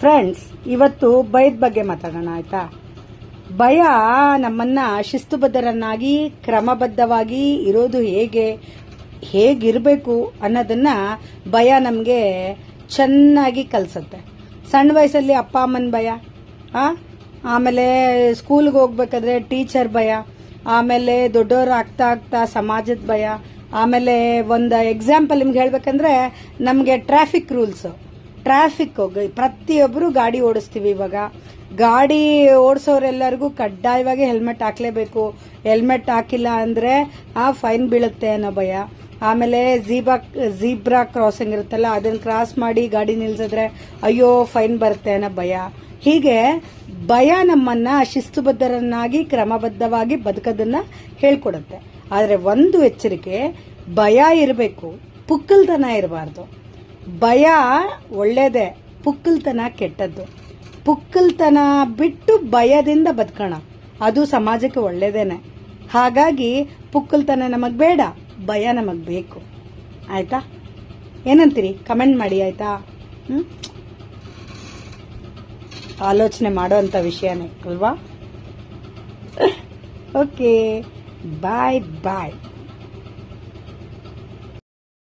Friends, ಇವತ್ತು ಭಯದ ಬಗ್ಗೆ ಮಾತಾಡೋಣ ಆಯ್ತಾ. ಭಯ ನಮ್ಮನ್ನ ಶಿಸ್ತುಬದ್ಧರನ್ನಾಗಿ ಕ್ರಮಬದ್ಧವಾಗಿ ಇರೋದು ಹೇಗಿರಬೇಕು ಅನ್ನೋದನ್ನ ಭಯ ನಮಗೆ ಚೆನ್ನಾಗಿ ಕಲಿಸುತ್ತೆ. ಸಣ್ಣ ವಯಸ್ಸಲ್ಲಿ ಅಪ್ಪ ಅಮ್ಮನ ಭಯ, ಆಮೇಲೆ ಸ್ಕೂಲ್ಗೆ ಹೋಗ್ಬೇಕಾದ್ರೆ ಟೀಚರ್ ಭಯ, ಆಮೇಲೆ ದೊಡ್ಡವರು ಆಗ್ತಾ ಆಗ್ತಾ ಸಮಾಜದ ಭಯ, ಆಮೇಲೆ ಒಂದು ಎಕ್ಸಾಂಪಲ್ ನಿಮ್ಗೆ ಹೇಳ್ಬೇಕಂದ್ರೆ ನಮಗೆ ಟ್ರಾಫಿಕ್ ರೂಲ್ಸ್, ಪ್ರತಿಯೊಬ್ಬರು ಗಾಡಿ ಓಡಿಸ್ತೀವಿ. ಇವಾಗ ಗಾಡಿ ಓಡಿಸೋರೆಲ್ಲರಿಗೂ ಕಡ್ಡಾಯವಾಗಿ ಹೆಲ್ಮೆಟ್ ಹಾಕ್ಲೇಬೇಕು. ಹೆಲ್ಮೆಟ್ ಹಾಕಿಲ್ಲ ಅಂದ್ರೆ ಫೈನ್ ಬೀಳುತ್ತೆ ಅನ್ನೋ ಭಯ. ಆಮೇಲೆ ಝೀಬ್ರಾ ಕ್ರಾಸಿಂಗ್ ಇರುತ್ತಲ್ಲ, ಅದನ್ನ ಕ್ರಾಸ್ ಮಾಡಿ ಗಾಡಿ ನಿಲ್ಸಿದ್ರೆ ಅಯ್ಯೋ ಫೈನ್ ಬರುತ್ತೆ ಅನ್ನೋ ಭಯ. ಹೀಗೆ ಭಯ ನಮ್ಮನ್ನ ಶಿಸ್ತುಬದ್ಧರನ್ನಾಗಿ ಕ್ರಮಬದ್ಧವಾಗಿ ಬದುಕೋದನ್ನ ಹೇಳ್ಕೊಡುತ್ತೆ. ಆದ್ರೆ ಒಂದು ಎಚ್ಚರಿಕೆ, ಭಯ ಇರಬೇಕು, ಪುಕ್ಕಲ್ತನ ಇರಬಾರ್ದು. ಭಯ ಒಳ್ಳೇದೇ, ಪುಕ್ಕಲ್ತನ ಕೆಟ್ಟದ್ದು. ಪುಕ್ಕಲ್ತನ ಬಿಟ್ಟು ಭಯದಿಂದ ಬದುಕೋಣ, ಅದು ಸಮಾಜಕ್ಕೆ ಒಳ್ಳೇದೇನೆ. ಹಾಗಾಗಿ ಪುಕ್ಕಲ್ತನ ನಮಗ್ ಬೇಡ, ಭಯ ನಮಗ್ ಬೇಕು. ಆಯ್ತಾ? ಏನಂತೀರಿ? ಕಮೆಂಟ್ ಮಾಡಿ ಆಯ್ತಾ. ಆಲೋಚನೆ ಮಾಡೋಂಥ ವಿಷಯನೇ ಅಲ್ವಾ. ಓಕೆ, ಬಾಯ್ ಬಾಯ್.